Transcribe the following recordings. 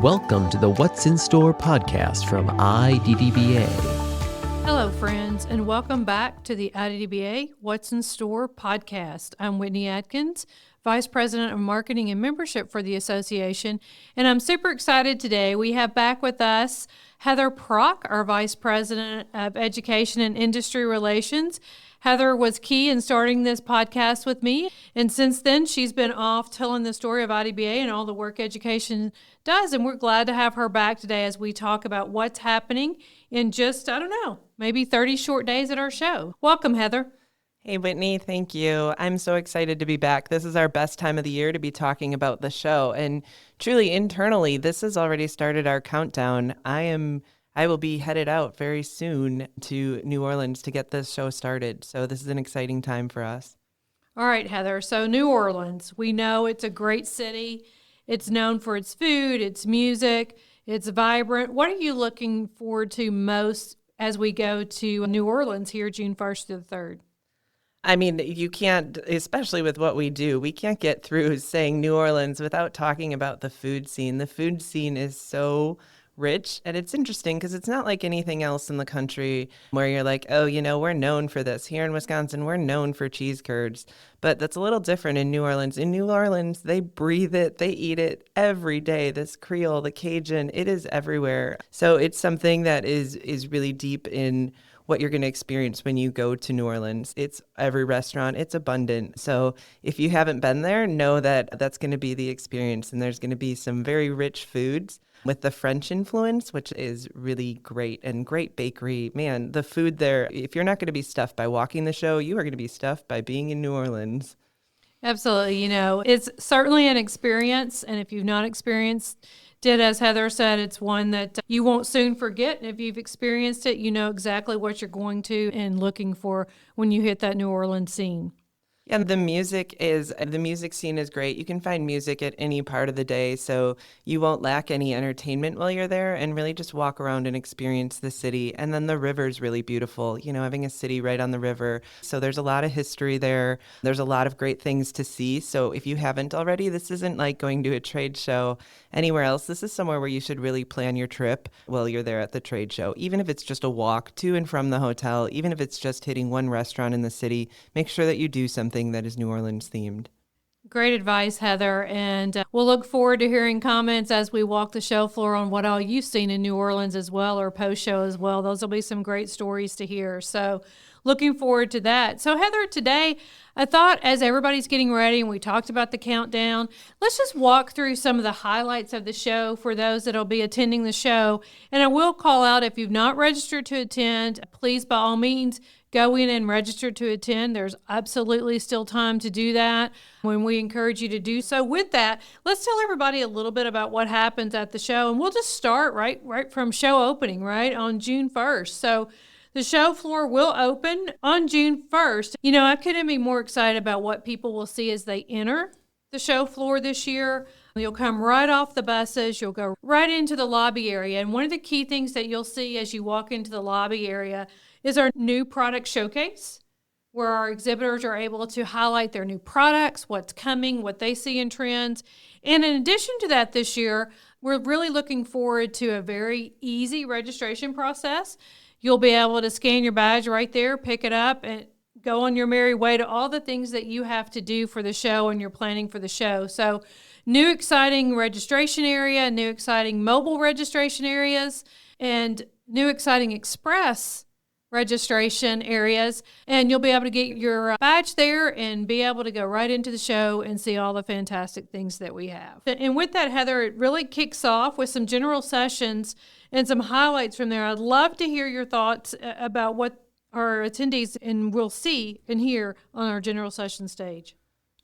Welcome to the What's in Store podcast from IDDBA. Hello, friends, and welcome back to the IDDBA What's in Store podcast. I'm Whitney Atkins, Vice President of Marketing and Membership for the association, and I'm super excited today. We have back with us Heather Prach, our Vice President of Education and Industry Relations. Heather was key in starting this podcast with me, and since then she's been off telling the story of IDDBA and all the work education does, and we're glad to have her back today as we talk about what's happening in just, maybe 30 short days at our show. Welcome, Heather. Hey, Whitney, thank you. I'm so excited to be back. This is our best time of the year to be talking about the show, and truly internally, this has already started our countdown. I will be headed out very soon to New Orleans to get this show started. So this is an exciting time for us. All right, Heather. So New Orleans, we know it's a great city. It's known for its food, its music, it's vibrant. What are you looking forward to most as we go to New Orleans here June 1st to the 3rd? I mean, you can't, especially with what we do, we can't get through saying New Orleans without talking about the food scene. The food scene is so rich, and it's interesting because it's not like anything else in the country where you're like, oh, we're known for this. Here in Wisconsin, we're known for cheese curds, but that's a little different in New Orleans. In New Orleans, they breathe it, they eat it every day. This Creole, the Cajun, it is everywhere. So it's something that is really deep in what you're going to experience when you go to New Orleans. It's every restaurant, it's abundant. So if you haven't been there, know that that's going to be the experience, and there's going to be some very rich foods with the French influence, which is really great, and great bakery. Man, the food there, if you're not going to be stuffed by walking the show, you are going to be stuffed by being in New Orleans. Absolutely. It's certainly an experience, and if you've not experienced it, as Heather said, it's one that you won't soon forget. And if you've experienced it, you know exactly what you're going to and looking for when you hit that New Orleans scene. Yeah, the music scene is great. You can find music at any part of the day, so you won't lack any entertainment while you're there, and really just walk around and experience the city. And then the river's really beautiful, having a city right on the river. So there's a lot of history there. There's a lot of great things to see. So if you haven't already, this isn't like going to a trade show anywhere else. This is somewhere where you should really plan your trip while you're there at the trade show. Even if it's just a walk to and from the hotel, even if it's just hitting one restaurant in the city, make sure that you do something that is New Orleans themed. Great advice, Heather, and we'll look forward to hearing comments as we walk the show floor on what all you've seen in New Orleans as well, or post-show as well. Those will be some great stories to hear, so looking forward to that. So Heather, today I thought as everybody's getting ready and we talked about the countdown, let's just walk through some of the highlights of the show for those that will be attending the show. And I will call out, if you've not registered to attend, please by all means go in and register to attend. There's absolutely still time to do that when we encourage you to do so. With that, let's tell everybody a little bit about what happens at the show. And we'll just start right from show opening, right, on June 1st. So the show floor will open on June 1st. I couldn't be more excited about what people will see as they enter the show floor this year. You'll come right off the buses. You'll go right into the lobby area. And one of the key things that you'll see as you walk into the lobby area is our new product showcase, where our exhibitors are able to highlight their new products, what's coming, what they see in trends. And in addition to that, this year, we're really looking forward to a very easy registration process. You'll be able to scan your badge right there, pick it up, and go on your merry way to all the things that you have to do for the show and you're planning for the show. So new exciting registration area, new exciting mobile registration areas, and new exciting express registration areas, and you'll be able to get your badge there and be able to go right into the show and see all the fantastic things that we have. And with that, Heather, it really kicks off with some general sessions and some highlights from there. I'd love to hear your thoughts about what our attendees and we'll see and hear on our general session stage.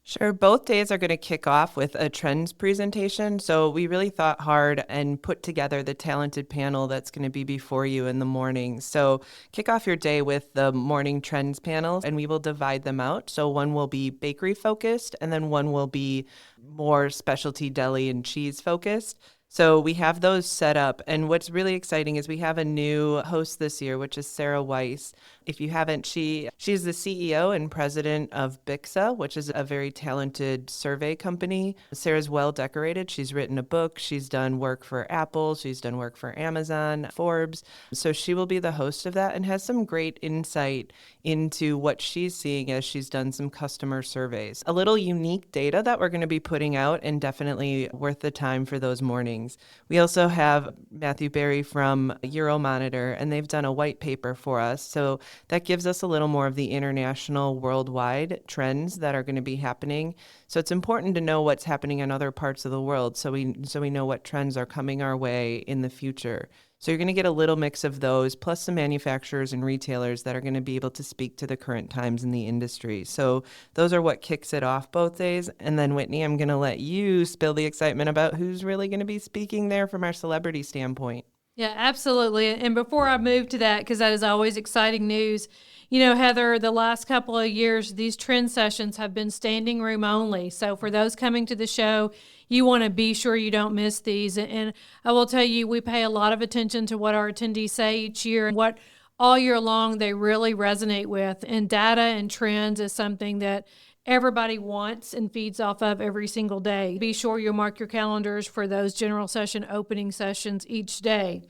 Sure. Both days are going to kick off with a trends presentation. So we really thought hard and put together the talented panel that's going to be before you in the morning. So kick off your day with the morning trends panel, and we will divide them out. So one will be bakery focused, and then one will be more specialty deli and cheese focused. So we have those set up. And what's really exciting is we have a new host this year, which is Sarah Weiss. If you haven't, she's the CEO and president of Bixa, which is a very talented survey company. Sarah's well decorated. She's written a book. She's done work for Apple. She's done work for Amazon, Forbes. So she will be the host of that and has some great insight into what she's seeing as she's done some customer surveys. A little unique data that we're going to be putting out, and definitely worth the time for those mornings. We also have Matthew Berry from Euromonitor, and they've done a white paper for us. So that gives us a little more of the international, worldwide trends that are going to be happening. So it's important to know what's happening in other parts of the world so we know what trends are coming our way in the future. So you're going to get a little mix of those, plus some manufacturers and retailers that are going to be able to speak to the current times in the industry. So those are what kicks it off both days. And then, Whitney, I'm going to let you spill the excitement about who's really going to be speaking there from our celebrity standpoint. Yeah, absolutely. And before I move to that, because that is always exciting news, you know, Heather, the last couple of years, these trend sessions have been standing room only. So for those coming to the show, you want to be sure you don't miss these. And I will tell you, we pay a lot of attention to what our attendees say each year and what all year long they really resonate with. And data and trends is something that everybody wants and feeds off of every single day. Be sure you mark your calendars for those general session opening sessions each day.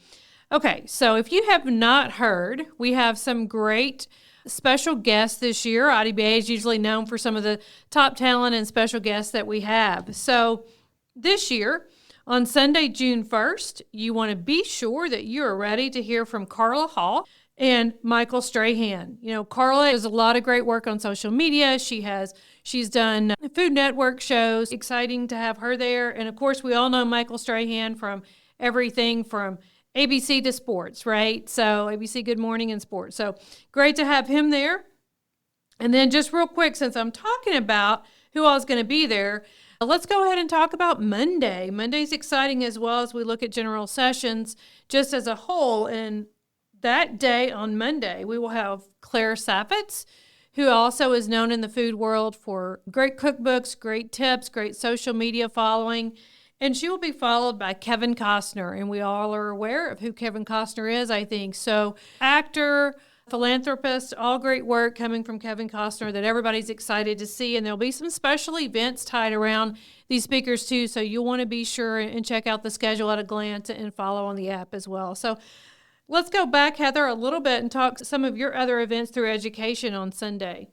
Okay, so if you have not heard, we have some great special guests this year. IDDBA is usually known for some of the top talent and special guests that we have. So this year, on Sunday, June 1st, you want to be sure that you are ready to hear from Carla Hall and Michael Strahan. You know, Carla does a lot of great work on social media. She's done Food Network shows. Exciting to have her there. And of course, we all know Michael Strahan from everything from ABC to sports, right? So ABC Good Morning and Sports. So great to have him there. And then just real quick, since I'm talking about who all is going to be there, let's go ahead and talk about Monday. Monday's exciting as well as we look at general sessions just as a whole. And that day on Monday, we will have Claire Saffitz, who also is known in the food world for great cookbooks, great tips, great social media following. And she will be followed by Kevin Costner. And we all are aware of who Kevin Costner is, I think. So actor, philanthropist, all great work coming from Kevin Costner that everybody's excited to see. And there'll be some special events tied around these speakers too. So you'll want to be sure and check out the schedule at a glance and follow on the app as well. So let's go back, Heather, a little bit and talk some of your other events through education on Sunday.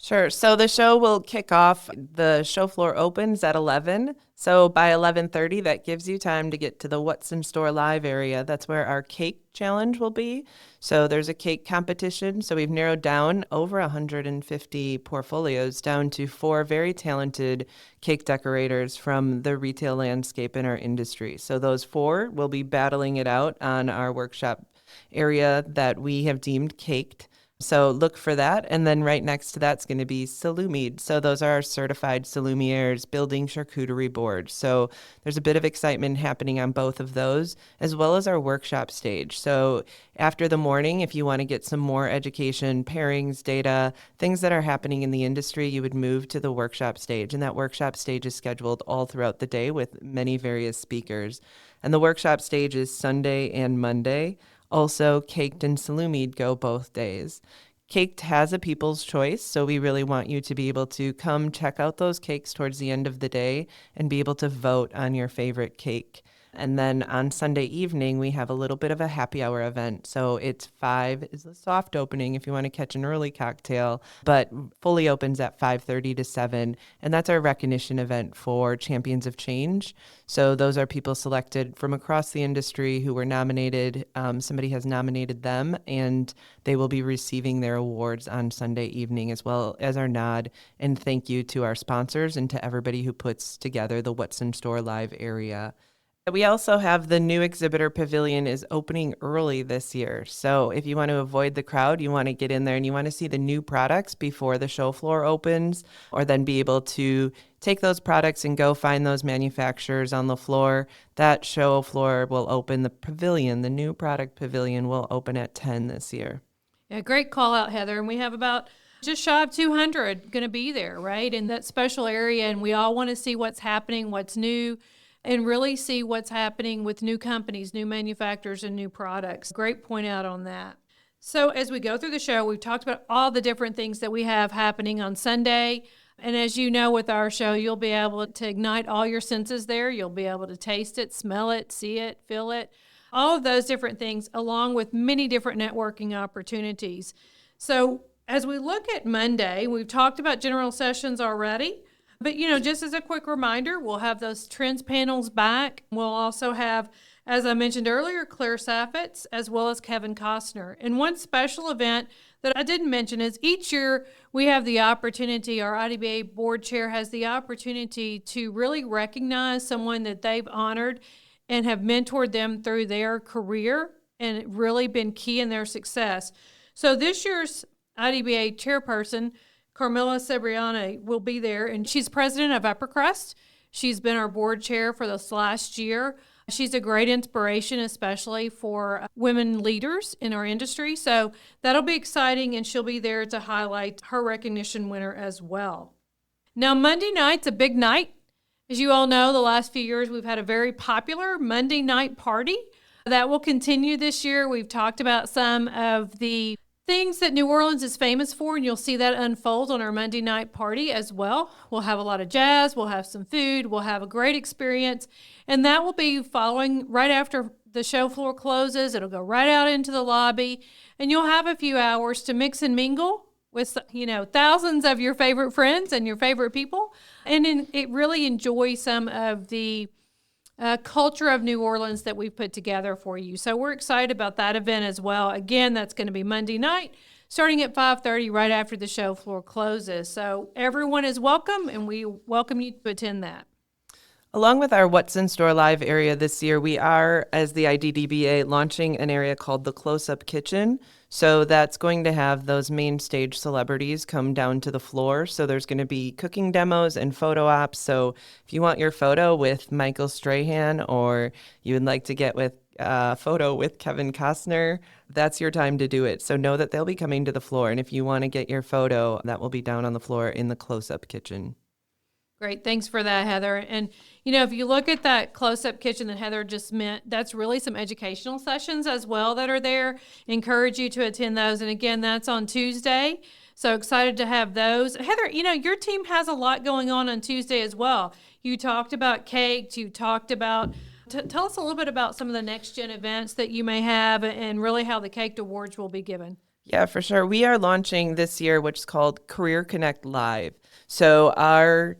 Sure. So the show will kick off. The show floor opens at 11. So by 11:30, that gives you time to get to the What's in Store Live area. That's where our cake challenge will be. So there's a cake competition. So we've narrowed down over 150 portfolios down to 4 very talented cake decorators from the retail landscape in our industry. So those 4 will be battling it out on our workshop area that we have deemed caked. So look for that. And then right next to that's going to be Salumied. So those are our certified Salumiers building charcuterie boards. So there's a bit of excitement happening on both of those, as well as our workshop stage. So after the morning, if you want to get some more education, pairings, data, things that are happening in the industry, you would move to the workshop stage. And that workshop stage is scheduled all throughout the day with many various speakers. And the workshop stage is Sunday and Monday. Also, Caked and Salumied go both days. Caked has a people's choice, so we really want you to be able to come check out those cakes towards the end of the day and be able to vote on your favorite cake. And then on Sunday evening, we have a little bit of a happy hour event. So it's 5 is the soft opening if you want to catch an early cocktail, but fully opens at 5:30 to 7. And that's our recognition event for Champions of Change. So those are people selected from across the industry who were nominated. Somebody has nominated them, and they will be receiving their awards on Sunday evening, as well as our nod and thank you to our sponsors and to everybody who puts together the What's in Store Live area. We also have the new exhibitor pavilion is opening early this year. So if you want to avoid the crowd, you want to get in there and you want to see the new products before the show floor opens, or then be able to take those products and go find those manufacturers on the floor. That show floor will open. The pavilion, the new product pavilion, will open at 10 this year. Yeah, great call out, Heather. And we have about just shy of 200 going to be there, right, in that special area. And we all want to see what's happening, what's new, and really see what's happening with new companies, new manufacturers, and new products. Great point out on that. So as we go through the show, we've talked about all the different things that we have happening on Sunday. And as you know, with our show, you'll be able to ignite all your senses there. You'll be able to taste it, smell it, see it, feel it, all of those different things, along with many different networking opportunities. So as we look at Monday, we've talked about general sessions already. But, just as a quick reminder, we'll have those trends panels back. We'll also have, as I mentioned earlier, Claire Saffitz, as well as Kevin Costner. And one special event that I didn't mention is each year we have the opportunity, our IDDBA board chair has the opportunity to really recognize someone that they've honored and have mentored them through their career and really been key in their success. So this year's IDDBA chairperson, Carmela Cebriana, will be there, and she's president of Upper Crust. She's been our board chair for this last year. She's a great inspiration, especially for women leaders in our industry. So that'll be exciting, and she'll be there to highlight her recognition winner as well. Now, Monday night's a big night. As you all know, the last few years we've had a very popular Monday night party. That will continue this year. We've talked about some of the things that New Orleans is famous for, and you'll see that unfold on our Monday night party as well. We'll have a lot of jazz, we'll have some food, we'll have a great experience, and that will be following right after the show floor closes. It'll go right out into the lobby, and you'll have a few hours to mix and mingle with, thousands of your favorite friends and your favorite people, and it really enjoy some of the culture of New Orleans that we've put together for you. So we're excited about that event as well. Again, that's going to be Monday night, starting at 5:30 right after the show floor closes. So everyone is welcome, and we welcome you to attend that. Along with our What's in Store Live area this year, we are, as the IDDBA, launching an area called the Close-Up Kitchen. So that's going to have those main stage celebrities come down to the floor. So there's going to be cooking demos and photo ops. So if you want your photo with Michael Strahan, or you would like to get with a photo with Kevin Costner, that's your time to do it. So know that they'll be coming to the floor. And if you want to get your photo, that will be down on the floor in the Close-Up Kitchen. Great. Thanks for that, Heather. And, if you look at that close-up kitchen that Heather just meant, that's really some educational sessions as well that are there. Encourage you to attend those. And again, that's on Tuesday. So excited to have those. Heather, your team has a lot going on Tuesday as well. You talked about cakes. You talked about, tell us a little bit about some of the next-gen events that you may have and really how the Cake Awards will be given. Yeah, for sure. We are launching this year, which is called Career Connect Live. So our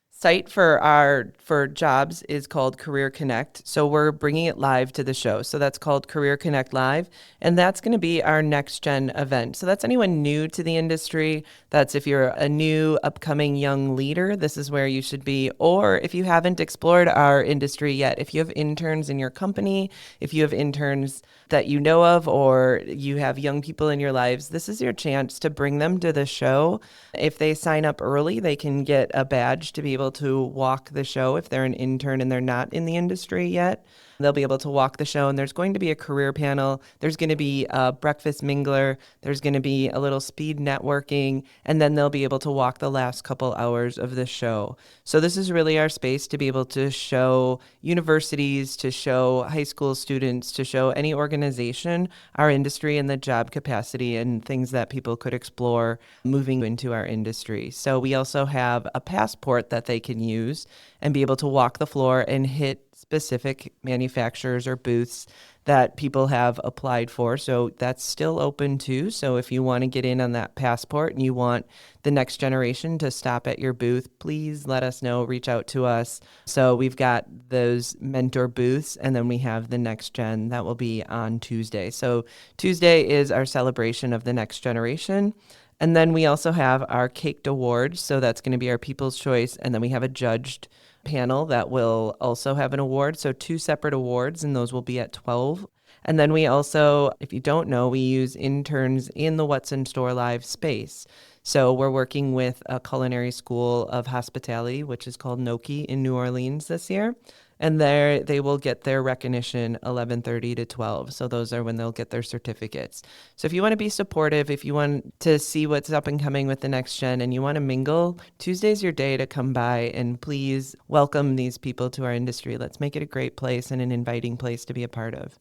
site for jobs is called Career Connect. So we're bringing it live to the show. So that's called Career Connect Live. And that's going to be our next gen event. So that's anyone new to the industry. That's if you're a new upcoming young leader, this is where you should be. Or if you haven't explored our industry yet, if you have interns in your company, if you have interns that you know of, or you have young people in your lives, this is your chance to bring them to the show. If they sign up early, they can get a badge to be able to walk the show. If they're an intern and they're not in the industry yet, they'll be able to walk the show. And there's going to be a career panel. There's going to be a breakfast mingler. There's going to be a little speed networking. And then they'll be able to walk the last couple hours of the show. So this is really our space to be able to show universities, to show high school students, to show any organization, our industry and the job capacity and things that people could explore moving into our industry. So we also have a passport that they can use and be able to walk the floor and hit specific manufacturers or booths that people have applied for. So that's still open too. So if you want to get in on that passport and you want the next generation to stop at your booth, please let us know, reach out to us. So we've got those mentor booths, and then we have the next gen that will be on Tuesday. So Tuesday is our celebration of the next generation. And then we also have our Caked Awards. So that's going to be our People's Choice. And then we have a judged panel that will also have an award. So 2 separate awards, and those will be at 12. And then we also, if you don't know, we use interns in the What's in Store Live space. So we're working with a culinary school of hospitality, which is called Noki in New Orleans this year. And there they will get their recognition 11:30 to 12. So those are when they'll get their certificates. So if you want to be supportive, if you want to see what's up and coming with the next gen and you want to mingle, Tuesday's your day to come by and please welcome these people to our industry. Let's make it a great place and an inviting place to be a part of.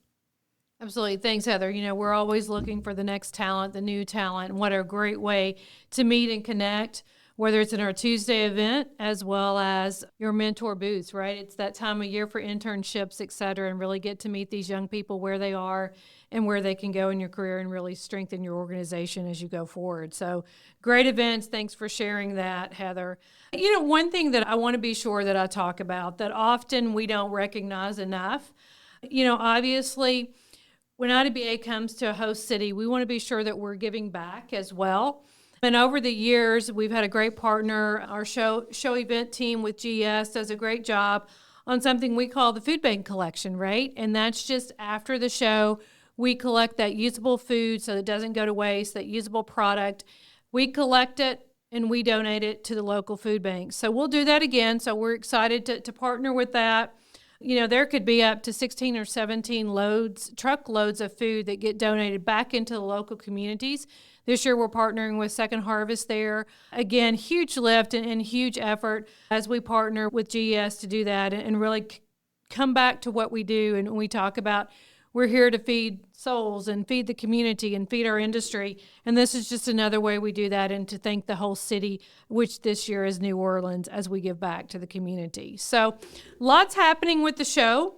Absolutely. Thanks, Heather. We're always looking for the next talent, the new talent, and what a great way to meet and connect, whether it's in our Tuesday event as well as your mentor booths, right? It's that time of year for internships, et cetera, and really get to meet these young people where they are and where they can go in your career and really strengthen your organization as you go forward. So great events. Thanks for sharing that, Heather. One thing that I want to be sure that I talk about that often we don't recognize enough, obviously, when IDDBA comes to a host city, we want to be sure that we're giving back as well. And over the years, we've had a great partner. Our show event team with GS does a great job on something we call the food bank collection, right? And that's just after the show, we collect that usable food so it doesn't go to waste, that usable product. We collect it and we donate it to the local food bank. So we'll do that again. So we're excited to partner with that. There could be up to 16 or 17 truckloads of food that get donated back into the local communities. This year, we're partnering with Second Harvest there. Again, huge lift and huge effort as we partner with GES to do that and really come back to what we do. And we talk about we're here to feed souls and feed the community and feed our industry. And this is just another way we do that and to thank the whole city, which this year is New Orleans, as we give back to the community. So lots happening with the show.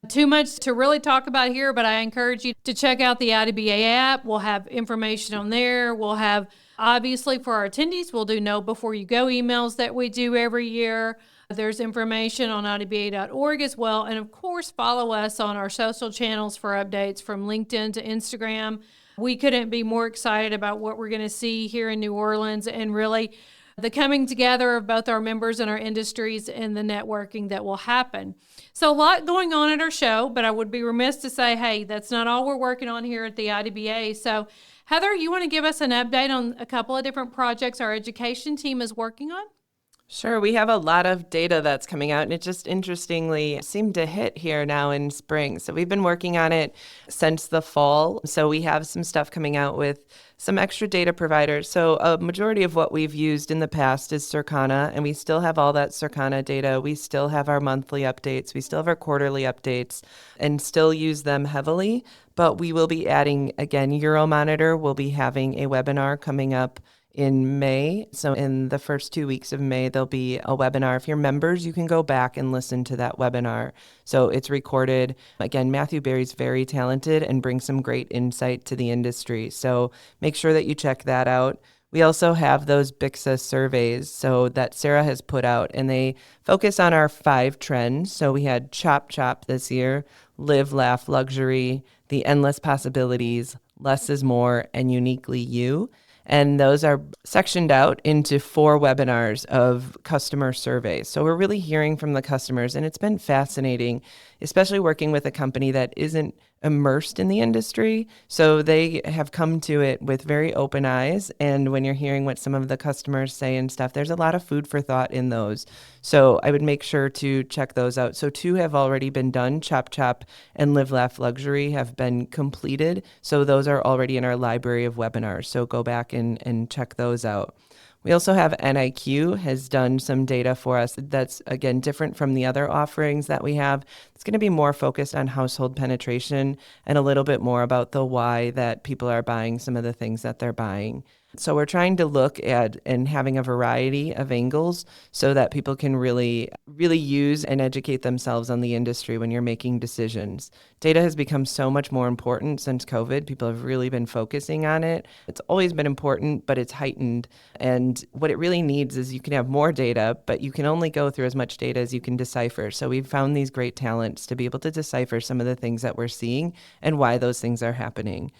Too much to really talk about here, but I encourage you to check out the IDDBA app. We'll have information on there. We'll have, obviously, for our attendees, we'll do Know Before You Go emails that we do every year. There's information on IDDBA.org as well. And, of course, follow us on our social channels for updates from LinkedIn to Instagram. We couldn't be more excited about what we're going to see here in New Orleans and really the coming together of both our members and our industries and the networking that will happen. So a lot going on at our show, but I would be remiss to say, hey, that's not all we're working on here at the IDDBA. So, Heather, you want to give us an update on a couple of different projects our education team is working on? Sure. We have a lot of data that's coming out, and it just interestingly seemed to hit here now in spring. So we've been working on it since the fall. So we have some stuff coming out with some extra data providers. So a majority of what we've used in the past is Circana, and we still have all that Circana data. We still have our monthly updates. We still have our quarterly updates and still use them heavily. But we will be adding, again, Euromonitor. We'll be having a webinar coming up in May. So in the first 2 weeks of May, there'll be a webinar. If you're members, you can go back and listen to that webinar. So it's recorded. Again, Matthew Berry's very talented and brings some great insight to the industry. So make sure that you check that out. We also have those Bixa surveys that Sarah has put out, and they focus on our 5 trends. So we had Chop Chop this year, Live, Laugh, Luxury, The Endless Possibilities, Less is More, and Uniquely You. And those are sectioned out into 4 webinars of customer surveys. So we're really hearing from the customers, and it's been fascinating, especially working with a company that isn't immersed in the industry. So they have come to it with very open eyes. And when you're hearing what some of the customers say and stuff, there's a lot of food for thought in those. So I would make sure to check those out. So 2 have already been done. Chop Chop and Live, Laugh, Luxury have been completed. So those are already in our library of webinars. So go back and check those out. We also have NIQ has done some data for us that's, again, different from the other offerings that we have. It's going to be more focused on household penetration and a little bit more about the why that people are buying some of the things that they're buying. So we're trying to look at and having a variety of angles so that people can really use and educate themselves on the industry when you're making decisions. Data has become so much more important since COVID. People have really been focusing on it. It's always been important, but it's heightened. And what it really needs is you can have more data, but you can only go through as much data as you can decipher. So we've found these great talents to be able to decipher some of the things that we're seeing and why those things are happening.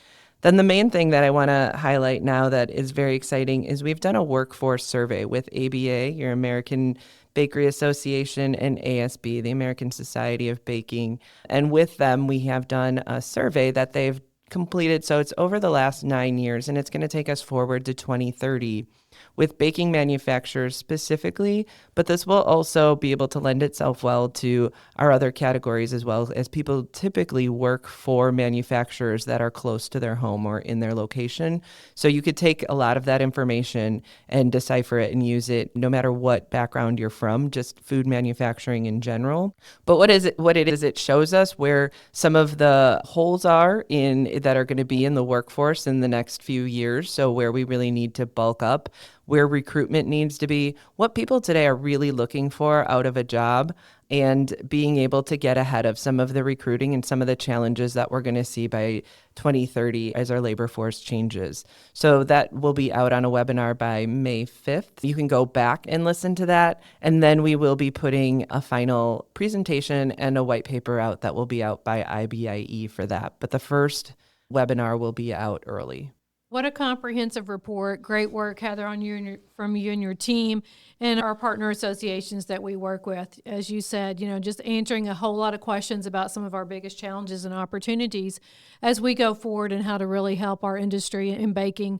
Then the main thing that I want to highlight now that is very exciting is we've done a workforce survey with ABA, your American Bakery Association, and ASB, the American Society of Baking. And with them, we have done a survey that they've completed. So it's over the last 9 years, and it's going to take us forward to 2030. with baking manufacturers specifically, but this will also be able to lend itself well to our other categories as well, as people typically work for manufacturers that are close to their home or in their location. So you could take a lot of that information and decipher it and use it no matter what background you're from, just food manufacturing in general. But what it is, it shows us where some of the holes are that are going to be in the workforce in the next few years. So where we really need to bulk up, where recruitment needs to be, what people today are really looking for out of a job, and being able to get ahead of some of the recruiting and some of the challenges that we're going to see by 2030 as our labor force changes. So that will be out on a webinar by May 5th. You can go back and listen to that, and then we will be putting a final presentation and a white paper out that will be out by IBIE for that. But the first webinar will be out early. What a comprehensive report. Great work, Heather, from you and your team and our partner associations that we work with. As you said, just answering a whole lot of questions about some of our biggest challenges and opportunities as we go forward and how to really help our industry in baking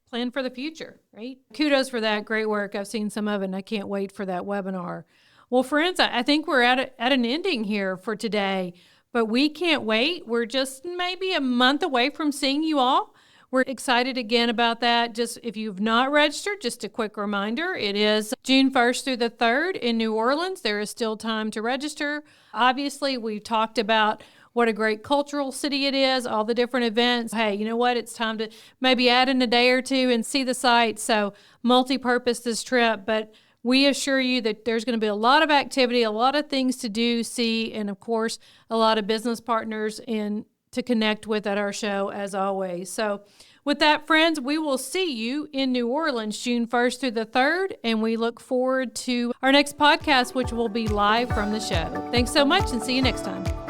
plan for the future, right? Kudos for that. Great work. I've seen some of it, and I can't wait for that webinar. Well, friends, I think we're at an ending here for today, but we can't wait. We're just maybe a month away from seeing you all. We're excited again about that. Just if you've not registered, just a quick reminder, it is June 1st through the 3rd in New Orleans. There is still time to register. Obviously, we've talked about what a great cultural city it is, all the different events. Hey, you know what? It's time to maybe add in a day or two and see the site. So multi-purpose this trip, but we assure you that there's going to be a lot of activity, a lot of things to do, see, and of course, a lot of business partners to connect with at our show as always. So with that, friends, we will see you in New Orleans June 1st through the 3rd, and we look forward to our next podcast, which will be live from the show. Thanks so much, and see you next time.